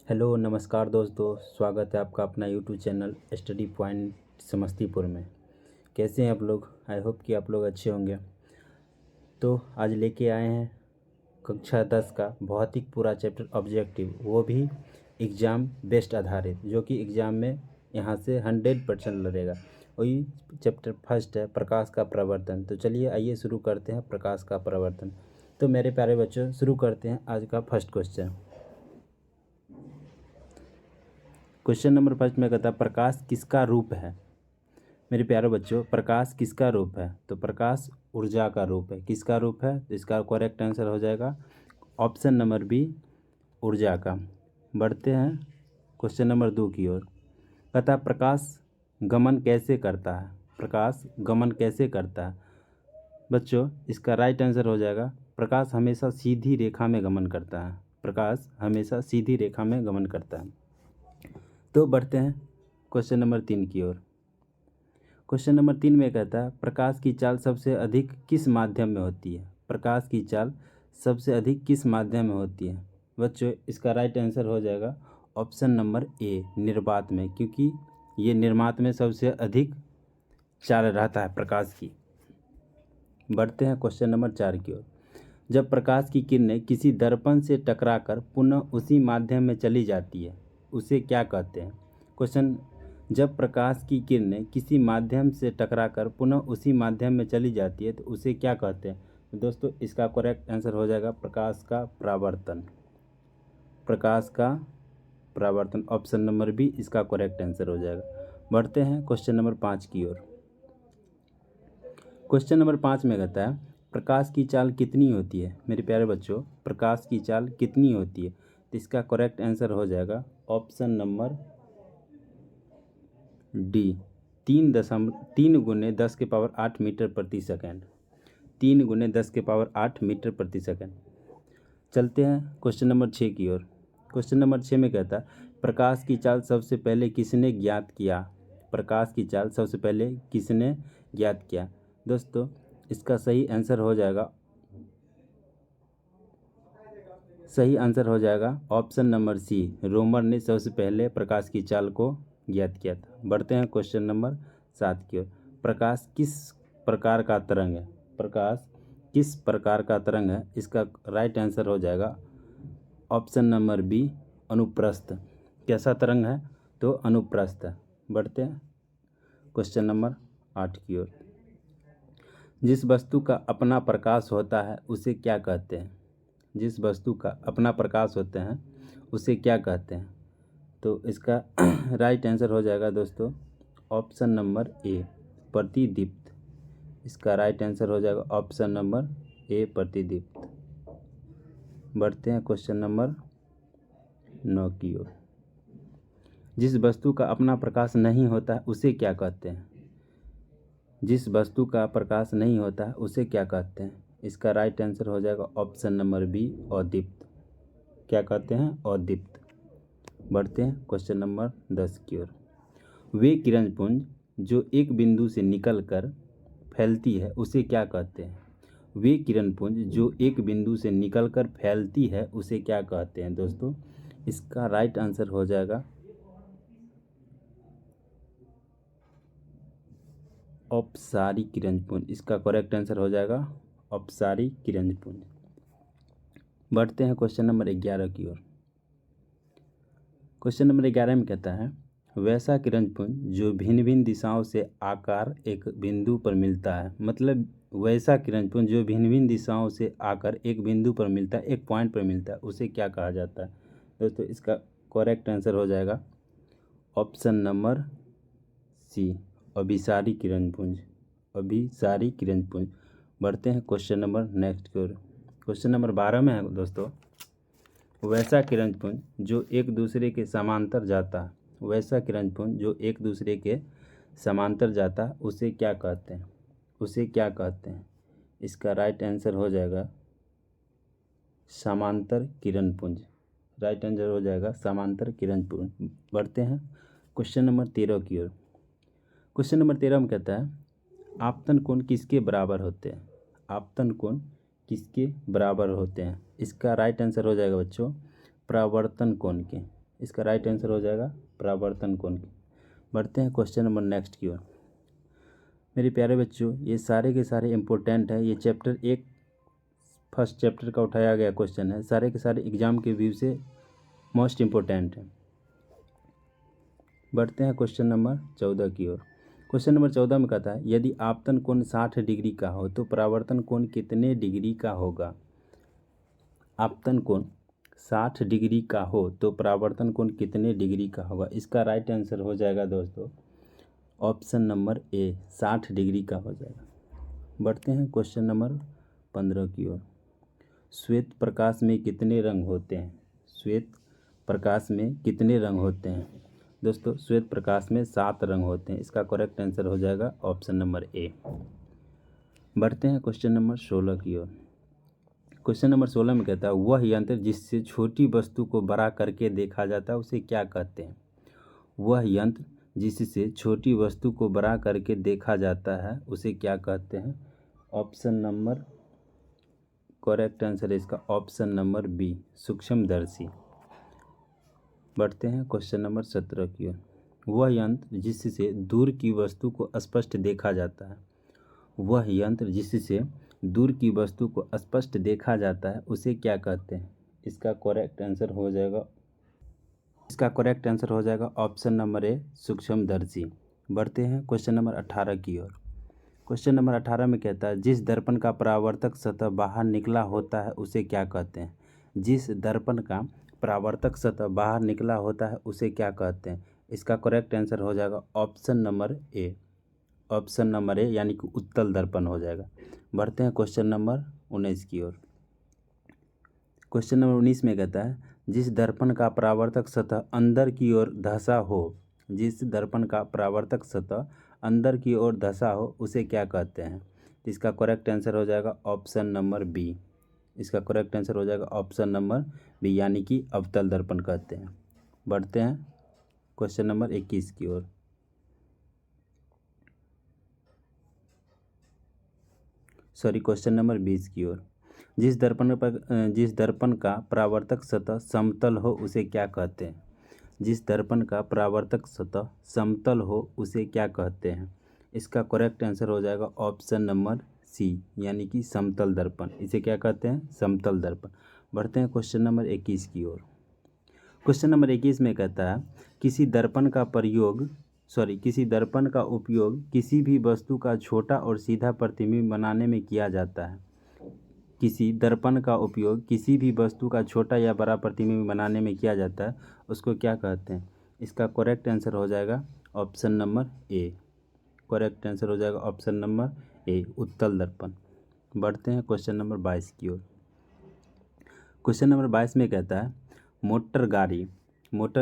Hello नमस्कार दोस्तों, स्वागत है आपका अपना YouTube channel study point Samastipur में। कैसे हैं आप लोग? आई होप कि आप लोग अच्छे होंगे। तो आज लेके आए हैं कक्षा 10 का भौतिक पूरा चैप्टर ऑब्जेक्टिव, वो भी एग्ज़ाम बेस्ड आधारित, जो कि एग्ज़ाम में यहाँ से 100% लड़ेगा। वही चैप्टर फर्स्ट है प्रकाश का प्रवर्तन। तो चलिए आइए शुरू करते हैं प्रकाश का प्रवर्तन। तो मेरे प्यारे बच्चों, शुरू करते हैं आज का first question. Question number first में कहता है प्रकाश किसका रूप है। मेरे प्यारे बच्चों, प्रकाश किसका रूप है? तो प्रकाश ऊर्जा का रूप है। किसका रूप है? तो इसका करेक्ट आंसर हो जाएगा ऑप्शन नंबर बी, ऊर्जा का। बढ़ते हैं क्वेश्चन नंबर 2 की ओर। कहता है प्रकाश गमन कैसे करता है। प्रकाश गमन कैसे करता है? बच्चों, इसका राइट आंसर हो जाएगा प्रकाश हमेशा सीधी रेखा में गमन करता है। प्रकाश हमेशा सीधी रेखा में गमन करता है। तो बढ़ते हैं क्वेश्चन नंबर 3 की ओर। क्वेश्चन नंबर 3 में कहता है प्रकाश की चाल सबसे अधिक किस माध्यम में होती है। प्रकाश की चाल सबसे अधिक किस माध्यम में होती है? बच्चों, इसका राइट आंसर हो जाएगा ऑप्शन नंबर ए, निर्वात में, क्योंकि ये निर्वात में सबसे अधिक चाल रहता है प्रकाश की। बढ़ते हैं क्वेश्चन नंबर 4 की ओर। जब प्रकाश की किरणें किसी दर्पण से टकराकर पुनः उसी माध्यम में चली जाती है, उसे क्या कहते हैं? क्वेश्चन, जब प्रकाश की किरणें किसी माध्यम से टकराकर पुनः उसी माध्यम में चली जाती है तो उसे क्या कहते हैं? तो दोस्तों, इसका करेक्ट आंसर हो जाएगा प्रकाश का परावर्तन। प्रकाश का परावर्तन, ऑप्शन नंबर बी इसका करेक्ट आंसर हो जाएगा। बढ़ते हैं क्वेश्चन नंबर 5 की ओर। क्वेश्चन नंबर 5 में कहता है प्रकाश की चाल कितनी होती है। मेरे प्यारे बच्चों, प्रकाश की चाल कितनी होती है? तो इसका करेक्ट आंसर हो जाएगा ऑप्शन नंबर डी, 3 × 10⁸ मीटर प्रति सेकेंड। 3 × 10⁸ मीटर प्रति सेकेंड। चलते हैं क्वेश्चन नंबर 6 की ओर। क्वेश्चन नंबर 6 में कहता है प्रकाश की चाल सबसे पहले किसने ज्ञात किया। प्रकाश की चाल सबसे पहले किसने ज्ञात किया? दोस्तों, इसका सही आंसर हो जाएगा ऑप्शन नंबर सी, रोमर ने सबसे पहले प्रकाश की चाल को ज्ञात किया था। बढ़ते हैं क्वेश्चन नंबर 7 की ओर। प्रकाश किस प्रकार का तरंग है। प्रकाश किस प्रकार का तरंग है? इसका राइट आंसर हो जाएगा ऑप्शन नंबर बी, अनुप्रस्थ। कैसा तरंग है? तो अनुप्रस्थ है। बढ़ते हैं क्वेश्चन नंबर 8 की ओर। जिस वस्तु का अपना प्रकाश होता है उसे क्या कहते हैं। जिस वस्तु का अपना प्रकाश होते हैं उसे क्या कहते हैं? तो इसका राइट आंसर हो जाएगा दोस्तों ऑप्शन नंबर ए, प्रतिदीप्त। इसका राइट आंसर हो जाएगा ऑप्शन नंबर ए, प्रतिदीप्त। बढ़ते हैं क्वेश्चन नंबर 9 की ओर। जिस वस्तु का अपना प्रकाश नहीं होता उसे क्या कहते हैं। जिस वस्तु का प्रकाश नहीं होता उसे क्या कहते हैं? इसका राइट आंसर हो जाएगा ऑप्शन नंबर बी, अदीप्त। क्या कहते हैं? अदीप्त। बढ़ते हैं क्वेश्चन नंबर 10 की ओर। वे किरण पुंज जो एक बिंदु से निकलकर फैलती है उसे क्या कहते हैं। वे किरण पुंज जो एक बिंदु से निकलकर फैलती है उसे क्या कहते हैं? दोस्तों, इसका राइट आंसर हो जाएगा अपसारी किरण पुंज। इसका करेक्ट आंसर हो जाएगा अपसारी किरण पुंज। बढ़ते हैं क्वेश्चन नंबर 11 की ओर। क्वेश्चन नंबर 11 में कहता है वैसा किरण पुंज जो भिन्न भिन्न दिशाओं से आकर एक बिंदु पर मिलता है। मतलब वैसा किरण पुंज जो भिन्न भिन्न दिशाओं से आकर एक बिंदु पर मिलता है, एक पॉइंट पर मिलता है, उसे क्या कहा जाता है? दोस्तों, इसका करेक्ट आंसर हो जाएगा ऑप्शन नंबर सी, अभिसारी किरण पुंज। अभिसारी किरण पुंज। बढ़ते हैं क्वेश्चन नंबर नेक्स्ट की ओर। क्वेश्चन नंबर 12 में है दोस्तों वैसा किरण पुंज जो एक दूसरे के समांतर जाता है। वैसा किरण पुंज जो एक दूसरे के समांतर जाता है उसे क्या कहते हैं? उसे क्या कहते हैं? इसका राइट आंसर हो जाएगा समांतर किरण पुंज। राइट आंसर हो जाएगा समांतर किरण पुंज। बढ़ते हैं क्वेश्चन नंबर 13 की ओर। क्वेश्चन नंबर 13 में कहता है आपतन कोण किसके बराबर होते हैं। आपतन कोण किसके बराबर होते हैं? इसका राइट आंसर हो जाएगा बच्चों परावर्तन कोण के। इसका राइट आंसर हो जाएगा परावर्तन कोण। बढ़ते हैं क्वेश्चन नंबर नेक्स्ट की ओर। मेरे प्यारे बच्चों, ये सारे के सारे इम्पोर्टेंट है। ये चैप्टर 1 फर्स्ट चैप्टर का उठाया गया क्वेश्चन है। सारे के सारे एग्जाम के व्यू से मोस्ट इम्पोर्टेंट है। बढ़ते हैं क्वेश्चन नंबर 14 की ओर। क्वेश्चन नंबर 14 में कहता है, यदि आपतन कोण 60 डिग्री का हो तो परावर्तन कोण कितने डिग्री का होगा। आपतन कोण 60 डिग्री का हो तो परावर्तन कोण कितने डिग्री का होगा। इसका राइट आंसर हो जाएगा दोस्तों ऑप्शन नंबर ए, 60 डिग्री का हो जाएगा। बढ़ते हैं क्वेश्चन नंबर 15 की ओर। श्वेत प्रकाश में कितने रंग होते हैं। श्वेत प्रकाश में कितने रंग होते हैं दोस्तों। श्वेत प्रकाश में 7 रंग होते हैं। इसका करेक्ट आंसर हो जाएगा ऑप्शन नंबर ए। बढ़ते हैं क्वेश्चन नंबर 16 की ओर। क्वेश्चन नंबर 16 में कहता है, वह यंत्र जिससे छोटी वस्तु को बड़ा करके देखा जाता है उसे क्या कहते हैं। वह यंत्र जिससे छोटी वस्तु को बड़ा करके देखा जाता है उसे क्या कहते हैं। ऑप्शन नंबर करेक्ट आंसर है इसका ऑप्शन नंबर बी, सूक्ष्मदर्शी। बढ़ते हैं क्वेश्चन नंबर 17 की ओर। वह यंत्र जिससे दूर की वस्तु को स्पष्ट देखा जाता है। वह यंत्र जिससे दूर की वस्तु को स्पष्ट देखा जाता है उसे क्या कहते हैं। इसका करेक्ट आंसर हो जाएगा ऑप्शन नंबर ए, सूक्ष्मदर्शी। बढ़ते हैं क्वेश्चन नंबर 18 की ओर। क्वेश्चन नंबर 18 में कहता है, जिस दर्पण का परावर्तक सतह बाहर निकला होता है उसे क्या कहते हैं। जिस दर्पण का परावर्तक सतह बाहर निकला होता है उसे क्या कहते हैं। इसका करेक्ट आंसर हो जाएगा ऑप्शन नंबर ए, यानी कि उत्तल दर्पण हो जाएगा। बढ़ते हैं क्वेश्चन नंबर 19 की ओर। क्वेश्चन नंबर 19 में कहता है, जिस दर्पण का परावर्तक सतह अंदर की ओर धंसा हो। जिस दर्पण का परावर्तक सतह अंदर की ओर धंसा हो उसे क्या कहते हैं। इसका करेक्ट आंसर हो जाएगा ऑप्शन नंबर बी। इसका करेक्ट आंसर हो जाएगा ऑप्शन नंबर बी, यानी कि अवतल दर्पण कहते हैं। बढ़ते हैं क्वेश्चन नंबर 21 की ओर। क्वेश्चन नंबर 20 की ओर। जिस दर्पण का परावर्तक सतह समतल हो उसे क्या कहते हैं। जिस दर्पण का परावर्तक सतह समतल हो उसे क्या कहते हैं। इसका करेक्ट आंसर हो जाएगा ऑप्शन नंबर सी, यानी कि समतल दर्पण। इसे क्या कहते हैं, समतल दर्पण। बढ़ते हैं क्वेश्चन नंबर 21 की ओर। क्वेश्चन नंबर 21 में कहता है, किसी दर्पण का उपयोग किसी भी वस्तु का छोटा और सीधा प्रतिबिंब बनाने में किया जाता है। किसी दर्पण का उपयोग किसी भी वस्तु का छोटा या बड़ा प्रतिबिंब बनाने में किया जाता है उसको क्या कहते हैं। इसका करेक्ट आंसर हो जाएगा ऑप्शन नंबर ए। करेक्ट आंसर हो जाएगा ऑप्शन नंबर ए, उत्तल दर्पण। बढ़ते हैं क्वेश्चन नंबर 22 की ओर। क्वेश्चन नंबर 22 में कहता है, मोटर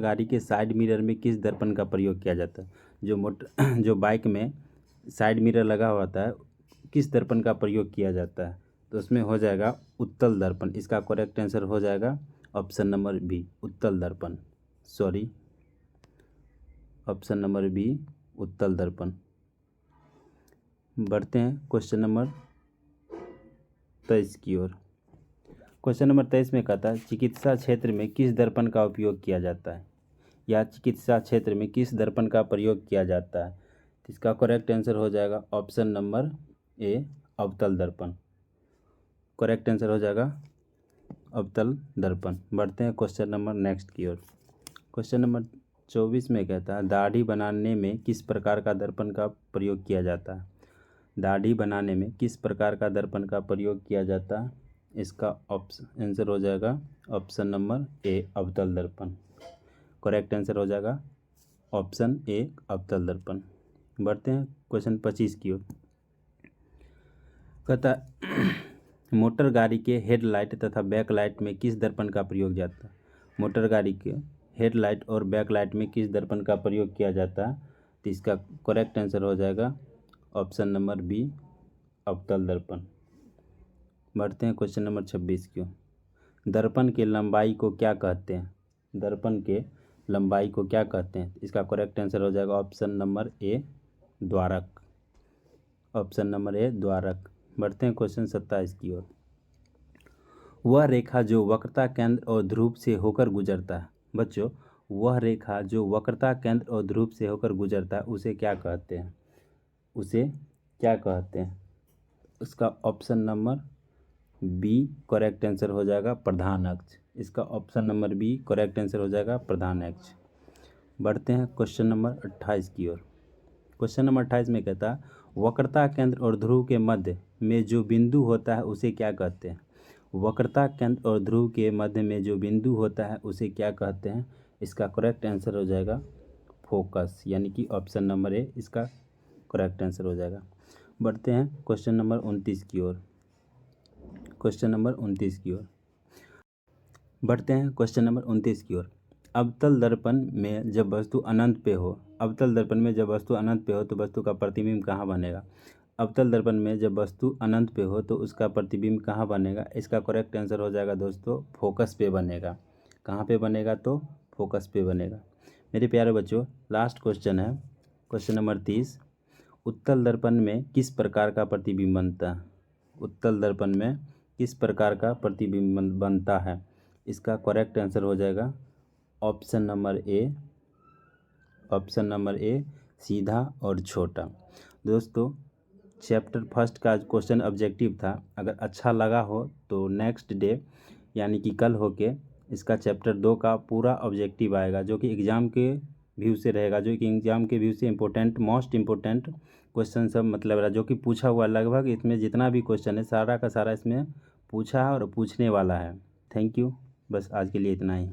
गाड़ी के साइड मिरर में किस दर्पण का प्रयोग किया जाता है। जो बाइक में साइड मिरर लगा होता है किस दर्पण का प्रयोग किया जाता है, तो उसमें हो जाएगा उत्तल दर्पण। इसका करेक्ट आंसर हो जाएगा ऑप्शन नंबर बी, उत्तल दर्पण। ऑप्शन नंबर बी, उत्तल दर्पण। बढ़ते हैं क्वेश्चन नंबर 23 की ओर। क्वेश्चन नंबर 23 में कहता है, चिकित्सा क्षेत्र में किस दर्पण का उपयोग किया जाता है, या चिकित्सा क्षेत्र में किस दर्पण का प्रयोग किया जाता है। इसका करेक्ट आंसर हो जाएगा ऑप्शन नंबर ए, अवतल दर्पण। करेक्ट आंसर हो जाएगा अवतल दर्पण। बढ़ते हैं क्वेश्चन नंबर नेक्स्ट की ओर। क्वेश्चन नंबर 24 में कहता है, दाढ़ी बनाने में किस प्रकार का दर्पण का प्रयोग किया जाता है। दाढ़ी बनाने में किस प्रकार का दर्पण का प्रयोग किया जाता है। इसका आंसर हो जाएगा ऑप्शन नंबर ए, अवतल दर्पण। करेक्ट आंसर हो जाएगा ऑप्शन ए, अवतल दर्पण। बढ़ते हैं क्वेश्चन 25 की ओर। कहता मोटर गाड़ी के हेडलाइट तथा बैकलाइट में किस दर्पण का प्रयोग जाता है। मोटर गाड़ी के हेडलाइट और बैकलाइट में किस दर्पण का प्रयोग किया जाता है, तो इसका करेक्ट आंसर हो जाएगा ऑप्शन नंबर बी, अवतल दर्पण। बढ़ते हैं क्वेश्चन नंबर 26 की ओर। दर्पण के लंबाई को क्या कहते हैं। दर्पण के लंबाई को क्या कहते हैं, इसका करेक्ट आंसर हो जाएगा option number A, Dwarak. Option number A, Dwarak. बढ़ते हैं क्वेश्चन 27 की ओर। वह रेखा जो वक्रता केंद्र और ध्रुव से होकर गुजरता है। बच्चों, वह रेखा जो वक्रता केंद्र और ध्रुव से होकर गुजरता है उसे क्या कहते हैं? उसे क्या कहते हैं? उसका option number B correct answer हो जाएगा प्रधान अक्ष। इसका option number B correct answer हो जाएगा प्रधान अक्ष। बढ़ते हैं क्वेश्चन नंबर 28 की ओर। क्वेश्चन नंबर 28 में कहता है वक्रता केंद्र और ध्रुव के मध्य में जो बिंदु होता है उसे क्या कहते हैं? वक्रता केंद्र और ध्रुव के मध्य में जो बिंदु होता है उसे क्या कहते हैं? इसका करेक्ट आंसर हो जाएगा फोकस, यानी कि ऑप्शन नंबर ए इसका करेक्ट आंसर हो जाएगा। बढ़ते हैं क्वेश्चन नंबर 29 की ओर। क्वेश्चन नंबर 29 की ओर बढ़ते हैं क्वेश्चन नंबर 29 की ओर। अवतल दर्पण में जब वस्तु अनंत पे हो, अवतल दर्पण में जब वस्तु अनंत पे हो तो वस्तु का प्रतिबिंब कहाँ बनेगा? अवतल दर्पण में जब वस्तु अनंत पे हो तो उसका प्रतिबिंब कहाँ बनेगा? इसका करेक्ट आंसर हो जाएगा दोस्तों फोकस पे बनेगा। कहाँ पे बनेगा? तो फोकस पे बनेगा। मेरे प्यारे बच्चों, लास्ट क्वेश्चन है क्वेश्चन नंबर 30। उत्तल दर्पण में किस प्रकार का प्रतिबिंब बनता है? उत्तल दर्पण में किस प्रकार का प्रतिबिंब बनता है? इसका करेक्ट आंसर हो जाएगा ऑप्शन नंबर ए, ऑप्शन नंबर ए सीधा और छोटा। दोस्तों, चैप्टर फर्स्ट का क्वेश्चन ऑब्जेक्टिव था। अगर अच्छा लगा हो तो नेक्स्ट डे यानी कि कल होके इसका चैप्टर 2 का पूरा ऑब्जेक्टिव आएगा, जो कि एग्ज़ाम के व्यू से रहेगा, जो कि एग्ज़ाम के व्यू से इम्पोर्टेंट मोस्ट इम्पोर्टेंट क्वेश्चन सब मतलब रहा, जो कि पूछा हुआ लगभग इसमें जितना भी क्वेश्चन है सारा का सारा इसमें पूछा है और पूछने वाला है। Thank you. बस आज के लिए इतना ही।